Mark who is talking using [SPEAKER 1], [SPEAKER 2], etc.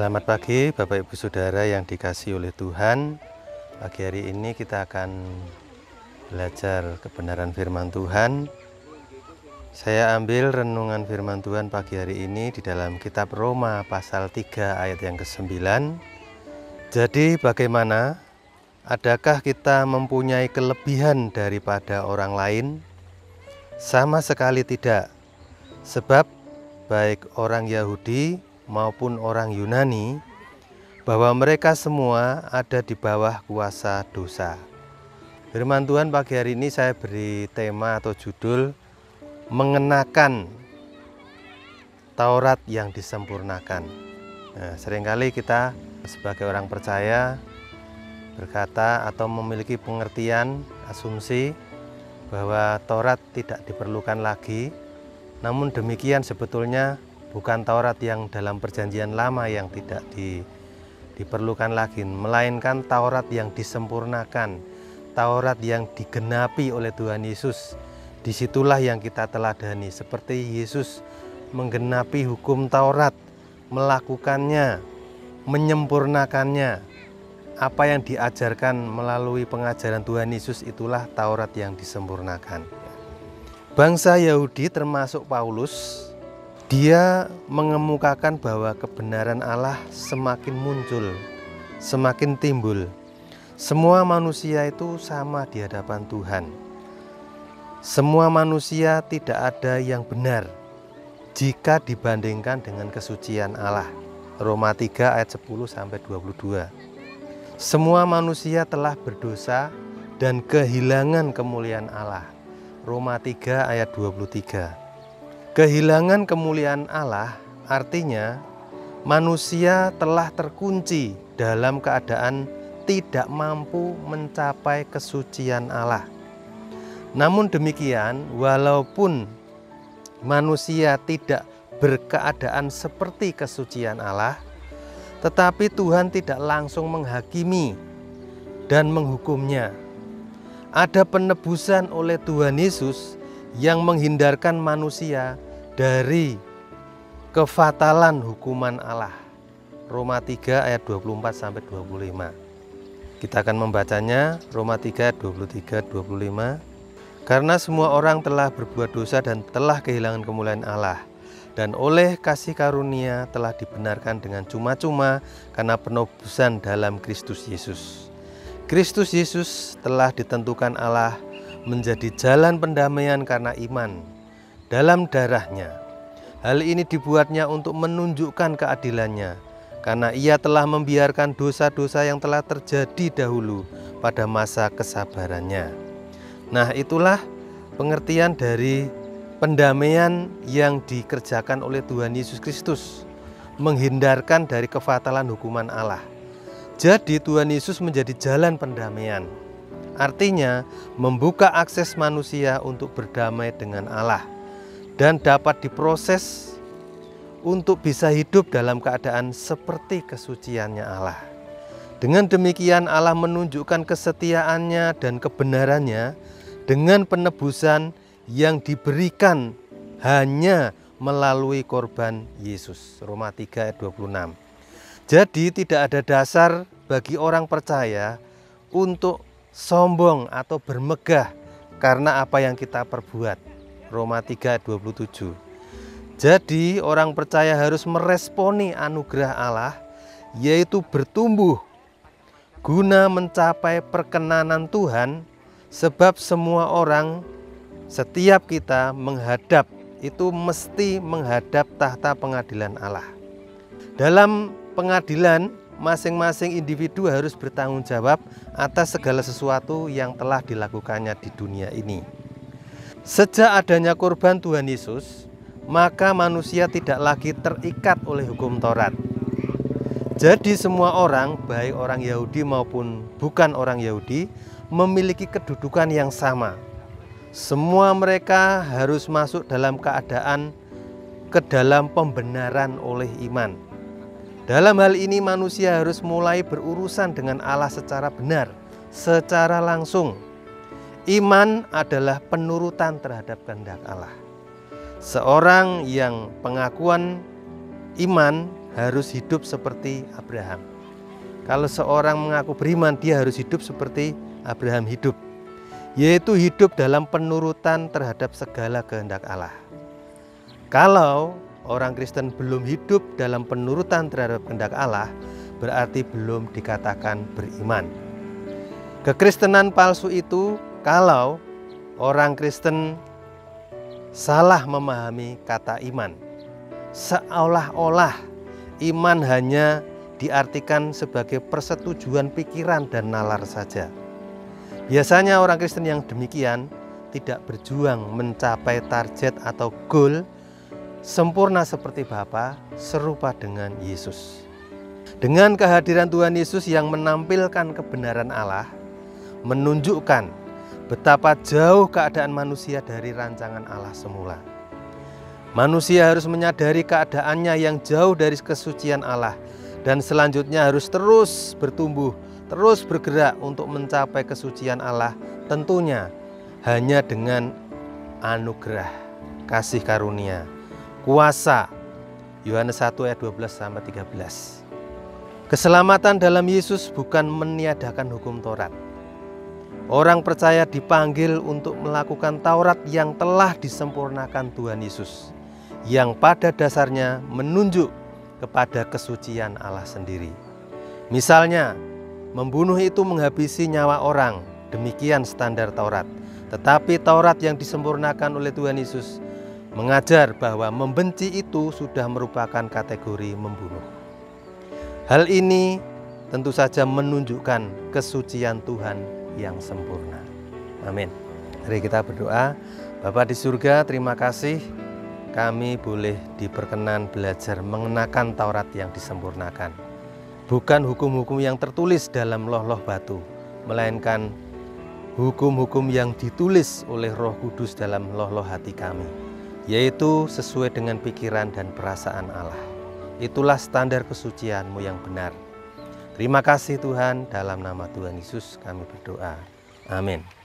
[SPEAKER 1] Selamat pagi Bapak Ibu Saudara yang dikasihi oleh Tuhan. Pagi hari ini kita akan belajar kebenaran firman Tuhan. Saya ambil renungan firman Tuhan pagi hari ini di dalam kitab Roma pasal 3 ayat yang ke-9. Jadi bagaimana? Adakah kita mempunyai kelebihan daripada orang lain? Sama sekali tidak. Sebab baik orang Yahudi maupun orang Yunani, bahwa mereka semua ada di bawah kuasa dosa. Firman Tuhan pagi hari ini saya beri tema atau judul mengenakan Taurat yang disempurnakan. Nah, seringkali kita sebagai orang percaya berkata atau memiliki pengertian, asumsi bahwa Taurat tidak diperlukan lagi. Namun demikian sebetulnya bukan Taurat yang dalam perjanjian lama yang tidak diperlukan lagi, melainkan Taurat yang disempurnakan, Taurat yang digenapi oleh Tuhan Yesus. Disitulah yang kita teladani, seperti Yesus menggenapi hukum Taurat, melakukannya, menyempurnakannya. Apa yang diajarkan melalui pengajaran Tuhan Yesus itulah Taurat yang disempurnakan. Bangsa Yahudi termasuk Paulus, dia mengemukakan bahwa kebenaran Allah semakin muncul, semakin timbul. Semua manusia itu sama di hadapan Tuhan. Semua manusia tidak ada yang benar jika dibandingkan dengan kesucian Allah. Roma 3 ayat 10-22. Semua manusia telah berdosa dan kehilangan kemuliaan Allah. Roma 3 ayat 23. Kehilangan kemuliaan Allah artinya manusia telah terkunci dalam keadaan tidak mampu mencapai kesucian Allah. Namun demikian, walaupun manusia tidak berkeadaan seperti kesucian Allah, tetapi Tuhan tidak langsung menghakimi dan menghukumnya. Ada penebusan oleh Tuhan Yesus yang menghindarkan manusia dari kefatalan hukuman Allah. Roma 3 ayat 24-25. Kita akan membacanya, Roma 3 ayat 23-25. Karena semua orang telah berbuat dosa dan telah kehilangan kemuliaan Allah, dan oleh kasih karunia telah dibenarkan dengan cuma-cuma karena penebusan dalam Kristus Yesus. Kristus Yesus telah ditentukan Allah menjadi jalan pendamaian karena iman dalam darahnya. Hal ini dibuatnya untuk menunjukkan keadilannya, karena ia telah membiarkan dosa-dosa yang telah terjadi dahulu pada masa kesabarannya. Nah, itulah pengertian dari pendamaian yang dikerjakan oleh Tuhan Yesus Kristus, menghindarkan dari kefatalan hukuman Allah. Jadi Tuhan Yesus menjadi jalan pendamaian. Artinya membuka akses manusia untuk berdamai dengan Allah dan dapat diproses untuk bisa hidup dalam keadaan seperti kesuciannya Allah. Dengan demikian Allah menunjukkan kesetiaannya dan kebenarannya dengan penebusan yang diberikan hanya melalui korban Yesus. Roma 3 ayat 26. Jadi tidak ada dasar bagi orang percaya untuk sombong atau bermegah karena apa yang kita perbuat. Roma 3 ayat 27. Jadi orang percaya harus meresponi anugerah Allah, yaitu bertumbuh guna mencapai perkenanan Tuhan. Sebab semua orang, setiap kita menghadap, itu mesti menghadap tahta pengadilan Allah. Dalam pengadilan, masing-masing individu harus bertanggung jawab atas segala sesuatu yang telah dilakukannya di dunia ini. Sejak adanya korban Tuhan Yesus, maka manusia tidak lagi terikat oleh hukum Taurat. Jadi semua orang, baik orang Yahudi maupun bukan orang Yahudi, memiliki kedudukan yang sama. Semua mereka harus masuk dalam keadaan ke dalam pembenaran oleh iman. Dalam hal ini manusia harus mulai berurusan dengan Allah secara benar, secara langsung. Iman adalah penurutan terhadap kehendak Allah. Seorang yang pengakuan iman harus hidup seperti Abraham. Kalau seorang mengaku beriman, dia harus hidup seperti Abraham hidup, yaitu hidup dalam penurutan terhadap segala kehendak Allah. Kalau orang Kristen belum hidup dalam penurutan terhadap kehendak Allah, berarti belum dikatakan beriman. Kekristenan palsu itu kalau orang Kristen salah memahami kata iman, seolah-olah iman hanya diartikan sebagai persetujuan pikiran dan nalar saja. Biasanya orang Kristen yang demikian tidak berjuang mencapai target atau goal sempurna seperti Bapa, serupa dengan Yesus. Dengan kehadiran Tuhan Yesus yang menampilkan kebenaran Allah, menunjukkan betapa jauh keadaan manusia dari rancangan Allah semula. Manusia harus menyadari keadaannya yang jauh dari kesucian Allah, dan selanjutnya harus terus bertumbuh, terus bergerak untuk mencapai kesucian Allah, tentunya hanya dengan anugerah, kasih karunia, kuasa. Yohanes 1 ayat 12-13. Keselamatan dalam Yesus bukan meniadakan hukum Taurat. Orang percaya dipanggil untuk melakukan Taurat yang telah disempurnakan Tuhan Yesus, yang pada dasarnya menunjuk kepada kesucian Allah sendiri. Misalnya, membunuh itu menghabisi nyawa orang, demikian standar Taurat. Tetapi Taurat yang disempurnakan oleh Tuhan Yesus mengajar bahwa membenci itu sudah merupakan kategori membunuh. Hal ini tentu saja menunjukkan kesucian Tuhan yang sempurna. Amin. Mari kita berdoa. Bapa di surga, terima kasih kami boleh diperkenan belajar mengenakan Taurat yang disempurnakan. Bukan hukum-hukum yang tertulis dalam loh-loh batu, melainkan hukum-hukum yang ditulis oleh Roh Kudus dalam loh-loh hati kami, yaitu sesuai dengan pikiran dan perasaan Allah. Itulah standar kesucian-Mu yang benar. Terima kasih Tuhan, dalam nama Tuhan Yesus kami berdoa. Amin.